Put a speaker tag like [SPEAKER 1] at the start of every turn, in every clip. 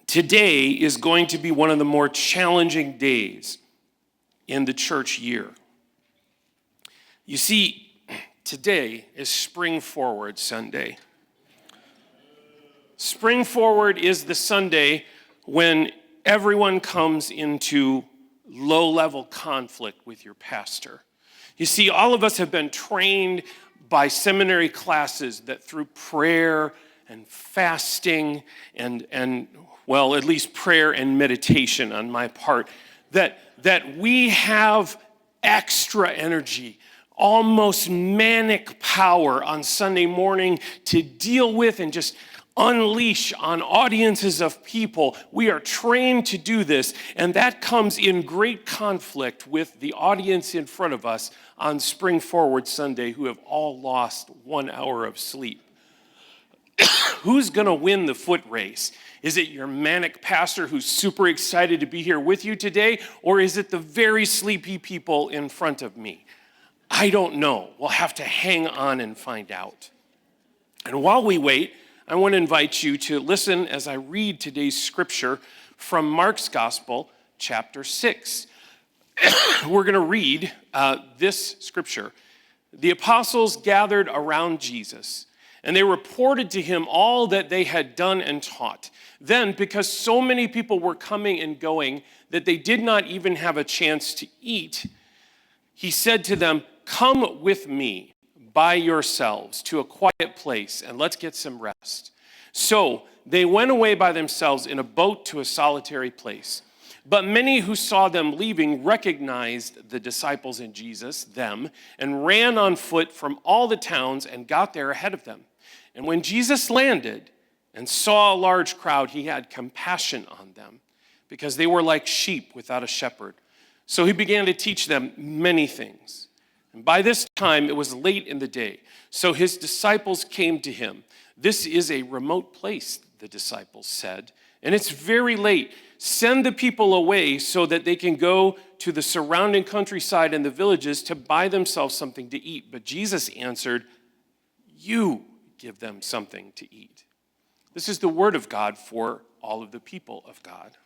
[SPEAKER 1] Today is going to be one of the more challenging days in the church year. You see, today is Spring Forward Sunday. Spring Forward is the Sunday when everyone comes into low-level conflict with your pastor. You see, all of us have been trained by seminary classes that through prayer and fasting and well, at least prayer and meditation on my part, that we have extra energy, almost manic power on Sunday morning to deal with and just unleash on audiences of people. We are trained to do this, and that comes in great conflict with the audience in front of us on Spring Forward Sunday who have all lost 1 hour of sleep. Who's going to win the foot race? Is it your manic pastor who's super excited to be here with you today, or is it the very sleepy people in front of me? I don't know. We'll have to hang on and find out. And while we wait, I want to invite you to listen as I read today's scripture from Mark's Gospel, chapter 6. We're going to read this scripture. The apostles gathered around Jesus, and they reported to him all that they had done and taught. Then, because so many people were coming and going that they did not even have a chance to eat, he said to them, "Come with me by yourselves to a quiet place, and let's get some rest." So they went away by themselves in a boat to a solitary place. But many who saw them leaving recognized the disciples and Jesus, them, and ran on foot from all the towns and got there ahead of them. And when Jesus landed and saw a large crowd, he had compassion on them because they were like sheep without a shepherd. So he began to teach them many things. And by this time, it was late in the day. So his disciples came to him. "This is a remote place," the disciples said, "and it's very late. Send the people away so that they can go to the surrounding countryside and the villages to buy themselves something to eat." But Jesus answered, "You give them something to eat." This is the word of God for all of the people of God.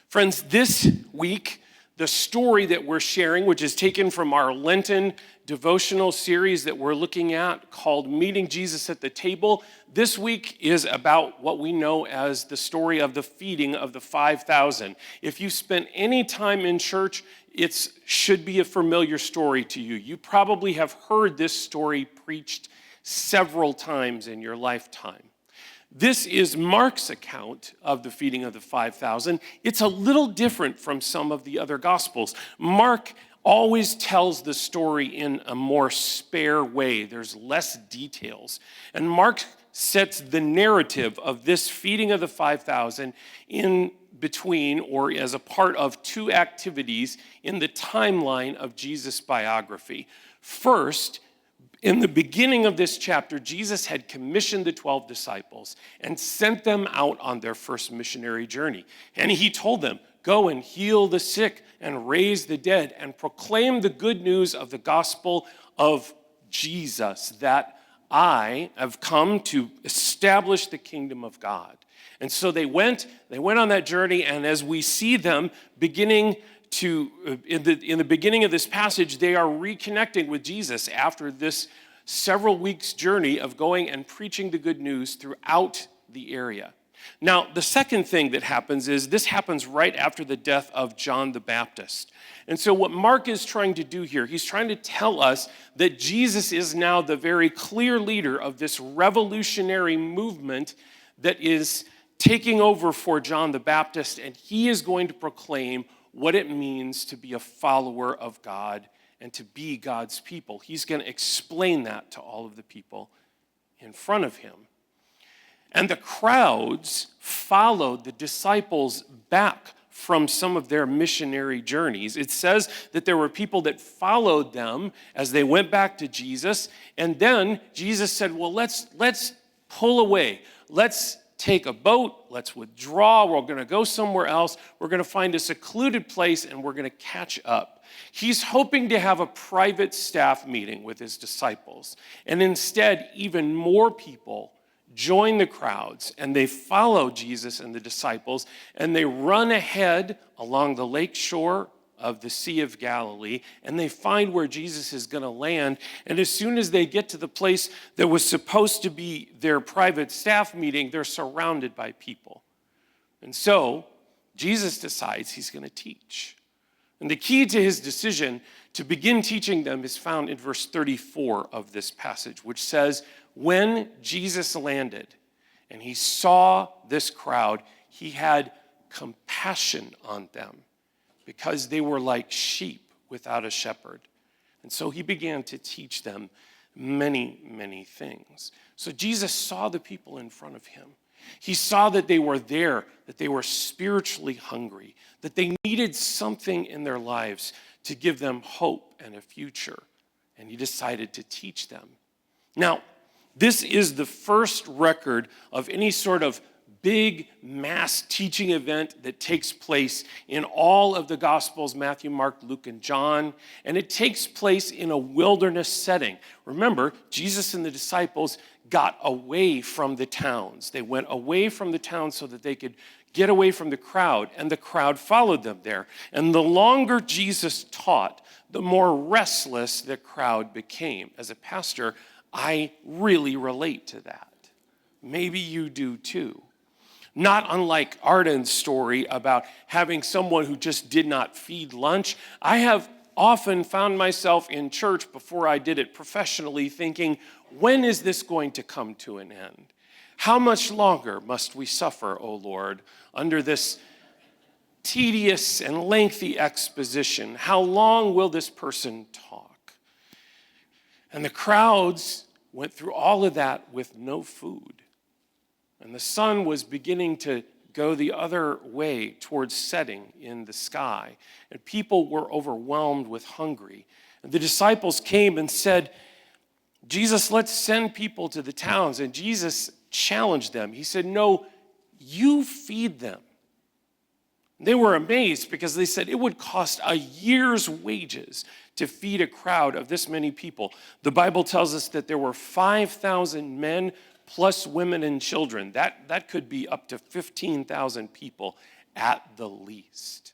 [SPEAKER 1] Friends, this week, the story that we're sharing, which is taken from our Lenten devotional series that we're looking at called Meeting Jesus at the Table, this week is about what we know as the story of the feeding of the 5,000. If you spent any time in church, it should be a familiar story to you. You probably have heard this story preached several times in your lifetime. This is Mark's account of the feeding of the 5,000. It's a little different from some of the other Gospels. Mark always tells the story in a more spare way. There's less details. And Mark sets the narrative of this feeding of the 5,000 in between or as a part of two activities in the timeline of Jesus' biography. First, in the beginning of this chapter, Jesus had commissioned the 12 disciples and sent them out on their first missionary journey. And he told them, "Go and heal the sick and raise the dead and proclaim the good news of the gospel of Jesus, that I have come to establish the kingdom of God." And so they went on that journey, and as we see them beginning to, in the beginning of this passage, they are reconnecting with Jesus after this several weeks journey of going and preaching the good news throughout the area. Now, the second thing that happens is this happens right after the death of John the Baptist. And so what Mark is trying to do here, he's trying to tell us that Jesus is now the very clear leader of this revolutionary movement that is taking over for John the Baptist, and he is going to proclaim what it means to be a follower of God and to be God's people. He's going to explain that to all of the people in front of him. And the crowds followed the disciples back from some of their missionary journeys. It says that there were people that followed them as they went back to Jesus. And then Jesus said, well, let's pull away. Let's take a boat. Let's withdraw. We're going to go somewhere else. We're going to find a secluded place and we're going to catch up. He's hoping to have a private staff meeting with his disciples. And instead, even more people join the crowds, and they follow Jesus and the disciples, and they run ahead along the lake shore of the Sea of Galilee, and they find where Jesus is going to land. And as soon as they get to the place that was supposed to be their private staff meeting, they're surrounded by people. And so Jesus decides he's going to teach. And the key to his decision to begin teaching them is found in verse 34 of this passage, which says, when Jesus landed and he saw this crowd, he had compassion on them because they were like sheep without a shepherd. And so he began to teach them many, many things. So Jesus saw the people in front of him. He saw that they were there, that they were spiritually hungry, that they needed something in their lives to give them hope and a future. And he decided to teach them. Now, this is the first record of any sort of big mass teaching event that takes place in all of the Gospels, Matthew, Mark, Luke, and John. And it takes place in a wilderness setting. Remember, Jesus and the disciples got away from the towns. They went away from the towns so that they could get away from the crowd, and the crowd followed them there. And the longer Jesus taught, the more restless the crowd became. As a pastor, I really relate to that. Maybe you do too. Not unlike Arden's story about having someone who just did not feed lunch, I have often found myself in church before I did it professionally thinking, when is this going to come to an end? How much longer must we suffer, O Lord, under this tedious and lengthy exposition? How long will this person talk? And the crowds went through all of that with no food. And the sun was beginning to go the other way towards setting in the sky. And people were overwhelmed with hunger. And the disciples came and said, Jesus, let's send people to the towns. And Jesus challenged them. He said, no, you feed them. They were amazed because they said it would cost a year's wages to feed a crowd of this many people. The Bible tells us that there were 5,000 men plus women and children. That could be up to 15,000 people at the least.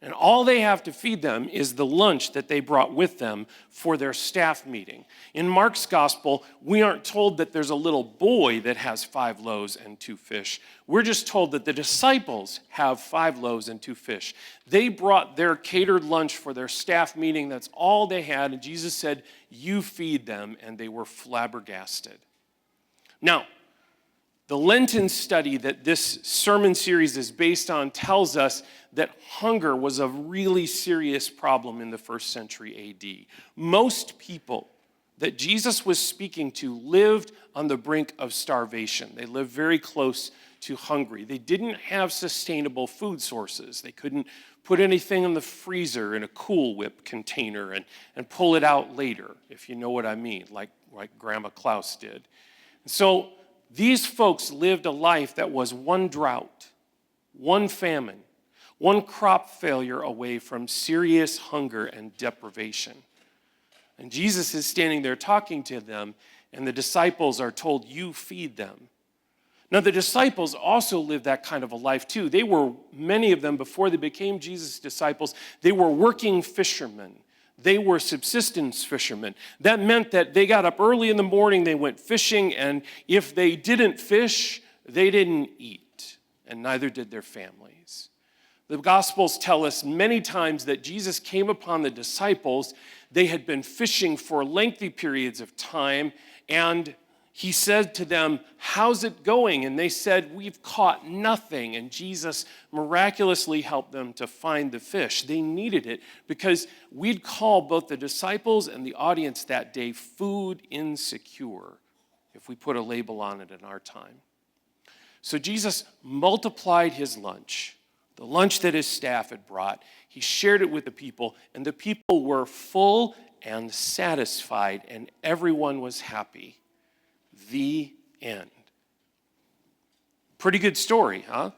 [SPEAKER 1] And all they have to feed them is the lunch that they brought with them for their staff meeting. In Mark's gospel, we aren't told that there's a little boy that has 5 loaves and 2 fish. We're just told that the disciples have 5 loaves and 2 fish. They brought their catered lunch for their staff meeting. That's all they had. And Jesus said, you feed them. And they were flabbergasted. Now, the Lenten study that this sermon series is based on tells us that hunger was a really serious problem in the first century AD. Most people that Jesus was speaking to lived on the brink of starvation. They lived very close to hungry. They didn't have sustainable food sources. They couldn't put anything in the freezer in a Cool Whip container and pull it out later, if you know what I mean, like Grandma Clouse did. So these folks lived a life that was one drought, one famine, one crop failure away from serious hunger and deprivation. And Jesus is standing there talking to them, and the disciples are told, you feed them. Now, the disciples also lived that kind of a life too. They were, many of them, before they became Jesus' disciples, they were working fishermen. They were subsistence fishermen. That meant that they got up early in the morning, they went fishing, and if they didn't fish, they didn't eat, and neither did their families. The Gospels tell us many times that Jesus came upon the disciples. They had been fishing for lengthy periods of time, and he said to them, how's it going? And they said, we've caught nothing. And Jesus miraculously helped them to find the fish. They needed it because we'd call both the disciples and the audience that day food insecure if we put a label on it in our time. So Jesus multiplied his lunch, the lunch that his staff had brought. He shared it with the people, and the people were full and satisfied, and everyone was happy. The end. Pretty good story, huh?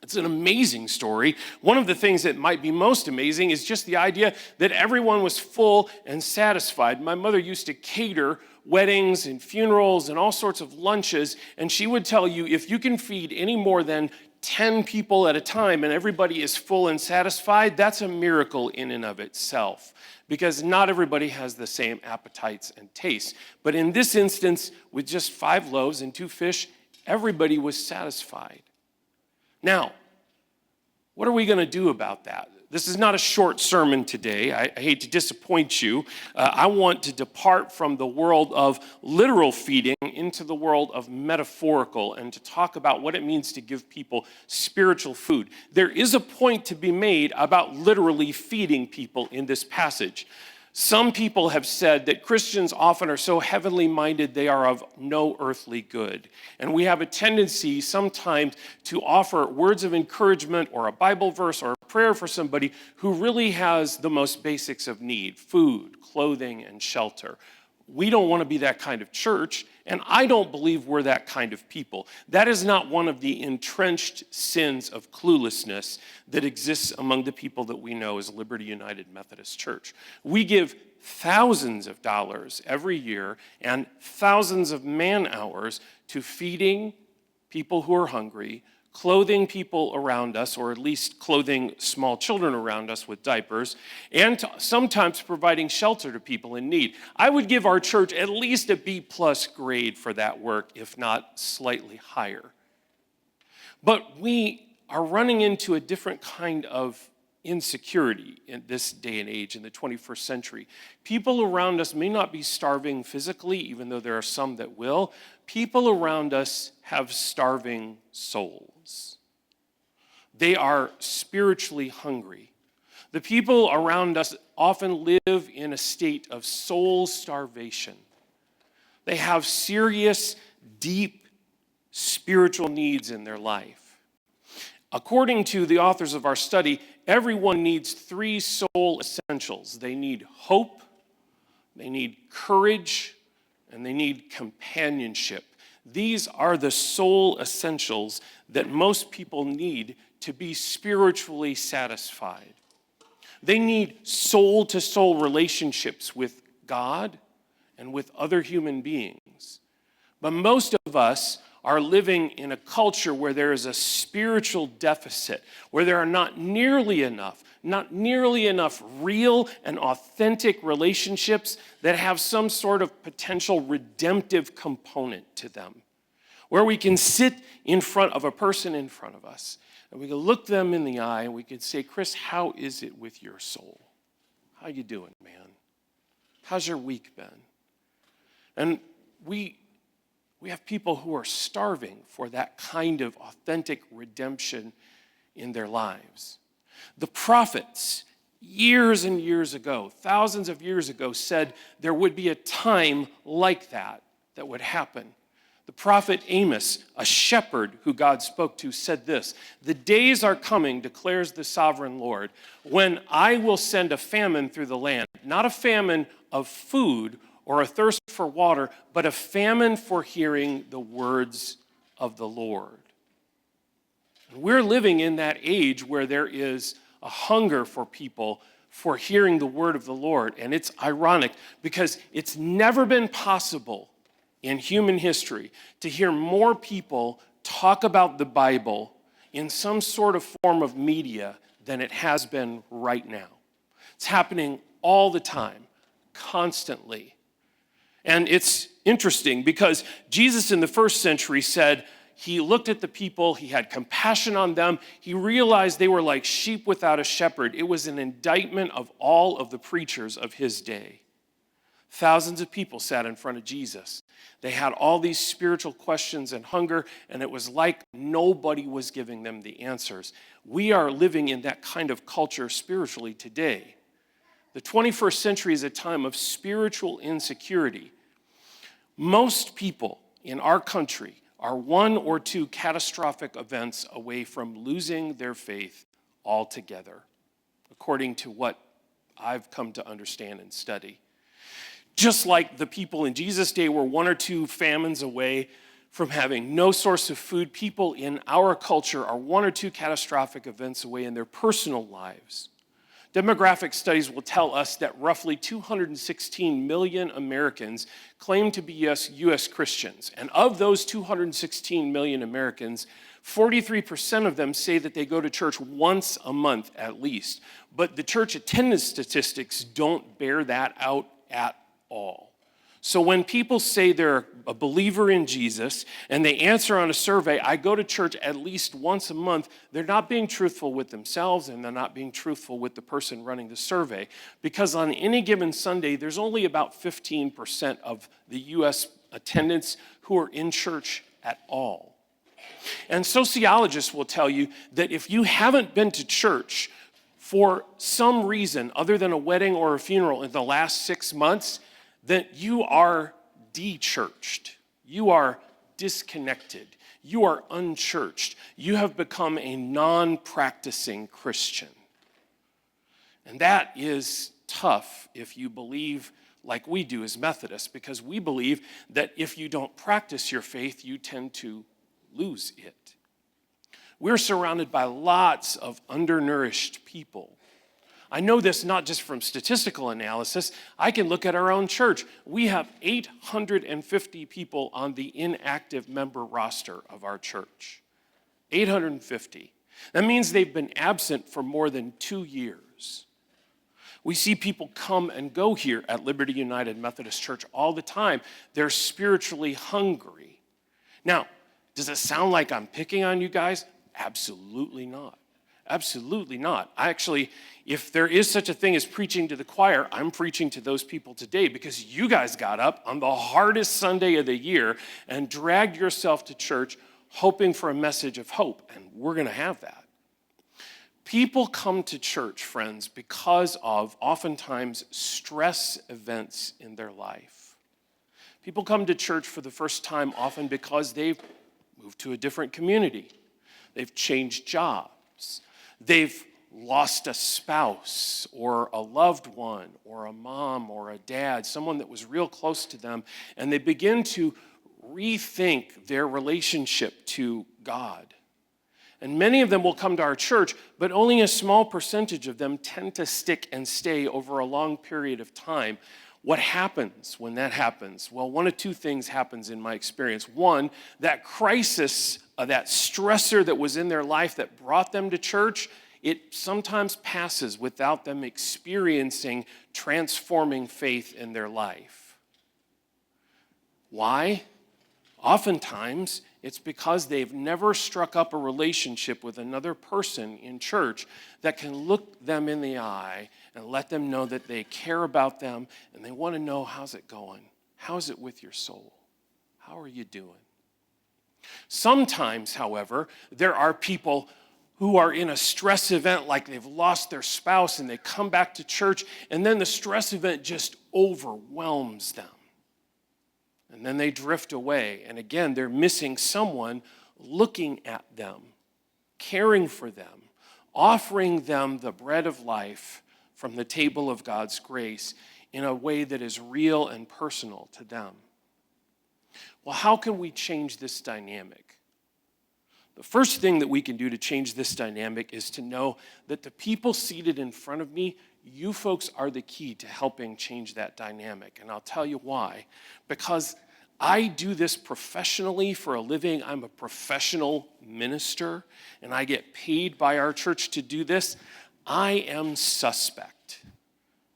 [SPEAKER 1] It's an amazing story. One of the things that might be most amazing is just the idea that everyone was full and satisfied. My mother used to cater weddings and funerals and all sorts of lunches, and she would tell you if you can feed any more than 10 people at a time and everybody is full and satisfied, that's a miracle in and of itself, because not everybody has the same appetites and tastes. But in this instance, with just 5 loaves and 2 fish, everybody was satisfied. Now, what are we going to do about that? This is not a short sermon today. I hate to disappoint you. I want to depart from the world of literal feeding into the world of metaphorical and to talk about what it means to give people spiritual food. There is a point to be made about literally feeding people in this passage. Some people have said that Christians often are so heavenly minded they are of no earthly good. And we have a tendency sometimes to offer words of encouragement or a Bible verse or a prayer for somebody who really has the most basics of need: food, clothing, and shelter. We don't want to be that kind of church, and I don't believe we're that kind of people. That is not one of the entrenched sins of cluelessness that exists among the people that we know as Liberty United Methodist Church. We give thousands of dollars every year and thousands of man-hours to feeding people who are hungry, clothing people around us, or at least clothing small children around us with diapers, and sometimes providing shelter to people in need. I would give our church at least a B+ grade for that work, if not slightly higher. But we are running into a different kind of insecurity in this day and age, in the 21st century. People around us may not be starving physically, even though there are some that will. People around us have starving souls. They are spiritually hungry. The people around us often live in a state of soul starvation. They have serious, deep spiritual needs in their life. According to the authors of our study, everyone needs 3 soul essentials. They need hope, they need courage, and they need companionship. These are the soul essentials that most people need to be spiritually satisfied. They need soul-to-soul relationships with God and with other human beings. But most of us are living in a culture where there is a spiritual deficit, where there are not nearly enough real and authentic relationships that have some sort of potential redemptive component to them, where we can sit in front of a person in front of us and we can look them in the eye and we can say, "Chris, how is it with your soul? How you doing, man? How's your week been?" And we have people who are starving for that kind of authentic redemption in their lives. The prophets, years and years ago, thousands of years ago, said there would be a time like that would happen. The prophet Amos, a shepherd who God spoke to, said this: "The days are coming, declares the sovereign Lord, when I will send a famine through the land, not a famine of food or a thirst for water, but a famine for hearing the words of the Lord." And we're living in that age where there is a hunger for people for hearing the word of the Lord. And it's ironic because it's never been possible in human history to hear more people talk about the Bible in some sort of form of media than it has been right now. It's happening all the time, constantly. And it's interesting because Jesus in the first century said he looked at the people, he had compassion on them, he realized they were like sheep without a shepherd. It was an indictment of all of the preachers of his day. Thousands of people sat in front of Jesus. They had all these spiritual questions and hunger, and it was like nobody was giving them the answers. We are living in that kind of culture spiritually today. The 21st century is a time of spiritual insecurity. Most people in our country are 1 or 2 catastrophic events away from losing their faith altogether, according to what I've come to understand and study. Just like the people in Jesus' day were 1 or 2 famines away from having no source of food. People in our culture are one or two catastrophic events away in their personal lives. Demographic studies will tell us that roughly 216 million Americans claim to be U.S. Christians. And of those 216 million Americans, 43% of them say that they go to church once a month at least. But the church attendance statistics don't bear that out at all. So when people say they're a believer in Jesus and they answer on a survey, I go to church at least once a month, they're not being truthful with themselves and they're not being truthful with the person running the survey. Because on any given Sunday, there's only about 15% of the U.S. attendants who are in church at all. And sociologists will tell you that if you haven't been to church for some reason other than a wedding or a funeral in the last 6 months, that you are de-churched, you are disconnected, you are unchurched, you have become a non-practicing Christian. And that is tough if you believe like we do as Methodists, because we believe that if you don't practice your faith, you tend to lose it. We're surrounded by lots of undernourished people. I know this not just from statistical analysis. I can look at our own church. We have 850 people on the inactive member roster of our church. 850. That means they've been absent for more than 2 years. We see people come and go here at Liberty United Methodist Church all the time. They're spiritually hungry. Now, does it sound like I'm picking on you guys? Absolutely not. Absolutely not. Actually, if there is such a thing as preaching to the choir, I'm preaching to those people today because you guys got up on the hardest Sunday of the year and dragged yourself to church hoping for a message of hope, and we're going to have that. People come to church, friends, because of oftentimes stress events in their life. People come to church for the first time often because they've moved to a different community. They've changed jobs. They've lost a spouse or a loved one or a mom or a dad, someone that was real close to them, and they begin to rethink their relationship to God. And many of them will come to our church, but only a small percentage of them tend to stick and stay over a long period of time. What happens when that happens? Well, one of two things happens in my experience. One, that crisis, that stressor that was in their life that brought them to church, it sometimes passes without them experiencing transforming faith in their life. Why? Oftentimes, it's because they've never struck up a relationship with another person in church that can look them in the eye and let them know that they care about them and they want to know, how's it going? How's it with your soul? How are you doing? Sometimes, however, there are people who are in a stress event like they've lost their spouse and they come back to church and then the stress event just overwhelms them. And then they drift away. And again, they're missing someone looking at them, caring for them, offering them the bread of life from the table of God's grace in a way that is real and personal to them. Well, how can we change this dynamic? The first thing that we can do to change this dynamic is to know that the people seated in front of me, you folks are the key to helping change that dynamic. And I'll tell you why. Because I do this professionally for a living. I'm a professional minister, and I get paid by our church to do this. I am suspect,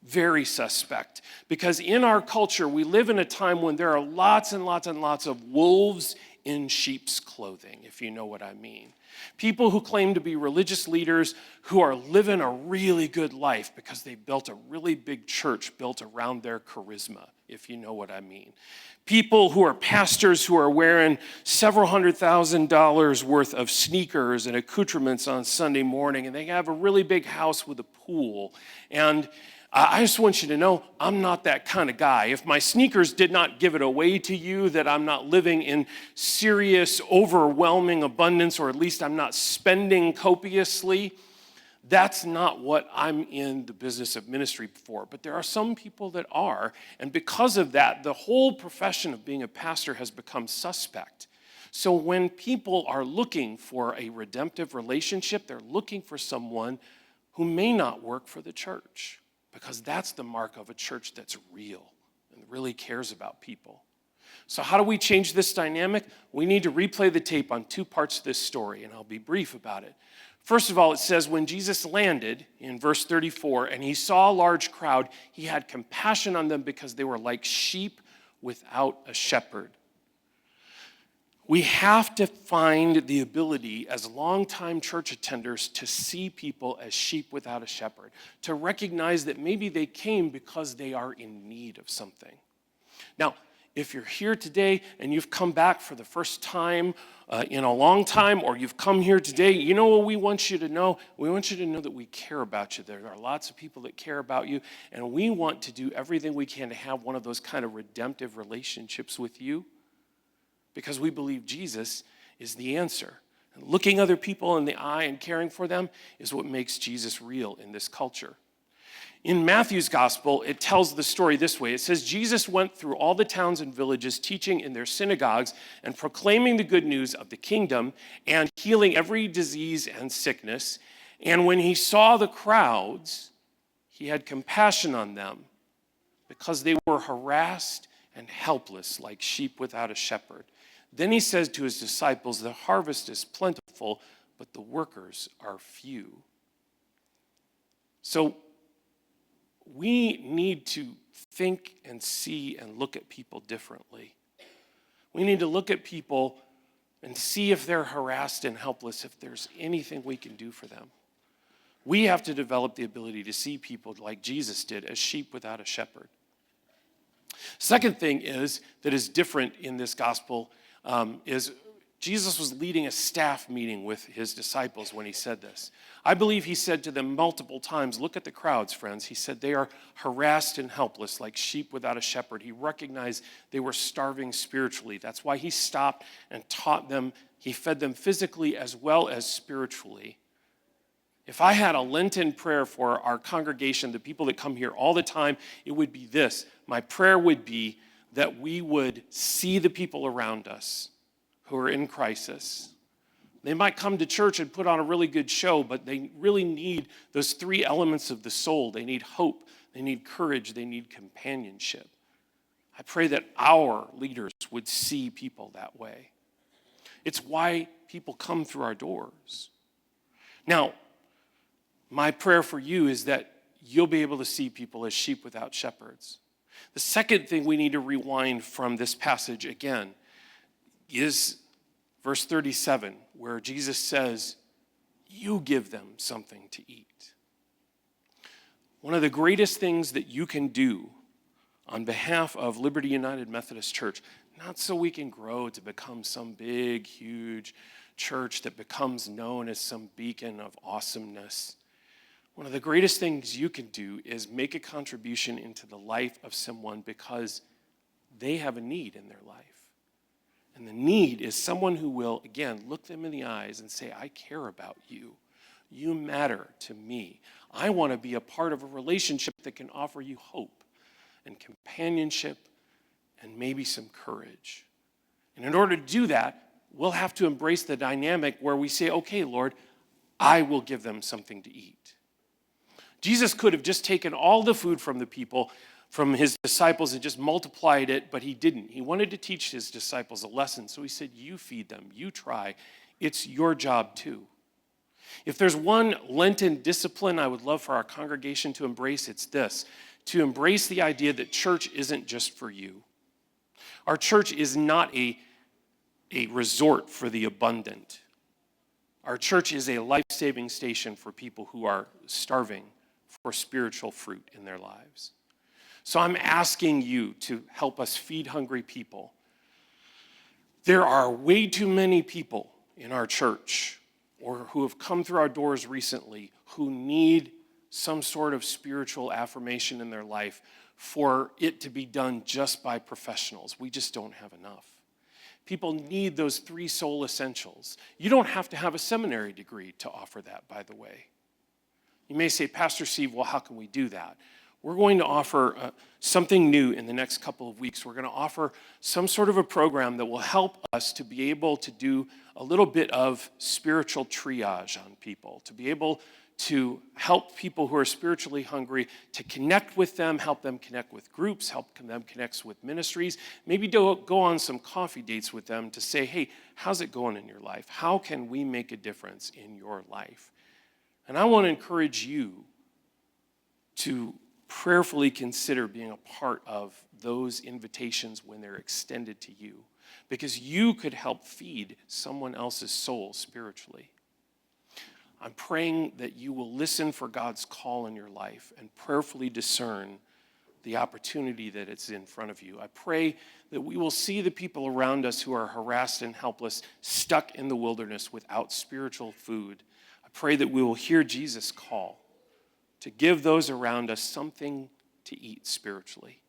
[SPEAKER 1] very suspect, because in our culture, we live in a time when there are lots and lots and lots of wolves in sheep's clothing, if you know what I mean. People who claim to be religious leaders who are living a really good life because they built a really big church built around their charisma, if you know what I mean. People who are pastors who are wearing several $100,000 worth of sneakers and accoutrements on Sunday morning, and they have a really big house with a pool. And I just want you to know, I'm not that kind of guy. If my sneakers did not give it away to you that I'm not living in serious, overwhelming abundance, or at least I'm not spending copiously, that's not what I'm in the business of ministry for. But there are some people that are, and because of that, the whole profession of being a pastor has become suspect. So when people are looking for a redemptive relationship, they're looking for someone who may not work for the church, because that's the mark of a church that's real and really cares about people. So how do we change this dynamic? We need to replay the tape on two parts of this story, and I'll be brief about it. First of all, it says, when Jesus landed in verse 34, and he saw a large crowd, he had compassion on them because they were like sheep without a shepherd. We have to find the ability as longtime church attenders to see people as sheep without a shepherd, to recognize that maybe they came because they are in need of something. Now, if you're here today and you've come back for the first time in a long time, or you've come here today, you know what we want you to know? We want you to know that we care about you. There are lots of people that care about you, and we want to do everything we can to have one of those kind of redemptive relationships with you, because we believe Jesus is the answer. And looking other people in the eye and caring for them is what makes Jesus real in this culture. In Matthew's gospel, it tells the story this way. It says, Jesus went through all the towns and villages, teaching in their synagogues and proclaiming the good news of the kingdom and healing every disease and sickness. And when he saw the crowds, he had compassion on them because they were harassed and helpless like sheep without a shepherd. Then he says to his disciples, the harvest is plentiful, but the workers are few. So we need to think and see and look at people differently. We need to look at people and see if they're harassed and helpless, if there's anything we can do for them. We have to develop the ability to see people like Jesus did, as sheep without a shepherd. Second thing that is different in this gospel is Jesus was leading a staff meeting with his disciples when he said this. I believe he said to them multiple times, look at the crowds, friends. He said they are harassed and helpless like sheep without a shepherd. He recognized they were starving spiritually. That's why he stopped and taught them. He fed them physically as well as spiritually. If I had a Lenten prayer for our congregation, the people that come here all the time, it would be this. My prayer would be that we would see the people around us who are in crisis. They might come to church and put on a really good show, but they really need those three elements of the soul. They need hope, they need courage, they need companionship. I pray that our leaders would see people that way. It's why people come through our doors. Now, my prayer for you is that you'll be able to see people as sheep without shepherds. The second thing we need to rewind from this passage again is verse 37, where Jesus says, you give them something to eat. One of the greatest things that you can do on behalf of Liberty United Methodist Church, not so we can grow to become some big, huge church that becomes known as some beacon of awesomeness. One of the greatest things you can do is make a contribution into the life of someone because they have a need in their life. And the need is someone who will, again, look them in the eyes and say, I care about you. You matter to me. I want to be a part of a relationship that can offer you hope and companionship and maybe some courage. And in order to do that, we'll have to embrace the dynamic where we say, okay, Lord, I will give them something to eat. Jesus could have just taken all the food from the people, from his disciples, and just multiplied it, but he didn't. He wanted to teach his disciples a lesson, so he said, you feed them, you try. It's your job too. If there's one Lenten discipline I would love for our congregation to embrace, it's this: to embrace the idea that church isn't just for you. Our church is not a resort for the abundant. Our church is a life-saving station for people who are starving for spiritual fruit in their lives. So I'm asking you to help us feed hungry people. There are way too many people in our church or who have come through our doors recently who need some sort of spiritual affirmation in their life for it to be done just by professionals. We just don't have enough. People need those three soul essentials. You don't have to have a seminary degree to offer that, by the way. You may say, Pastor Steve, well, how can we do that? we're going to offer something new in the next couple of weeks. We're going to offer some sort of a program that will help us to be able to do a little bit of spiritual triage on people, to be able to help people who are spiritually hungry, to connect with them, help them connect with groups, help them connect with ministries, maybe go on some coffee dates with them to say, hey, how's it going in your life? How can we make a difference in your life? And I want to encourage you to prayerfully consider being a part of those invitations when they're extended to you, because you could help feed someone else's soul spiritually. I'm praying that you will listen for God's call in your life and prayerfully discern the opportunity that it's in front of you. I pray that we will see the people around us who are harassed and helpless, stuck in the wilderness without spiritual food. I pray that we will hear Jesus call to give those around us something to eat spiritually.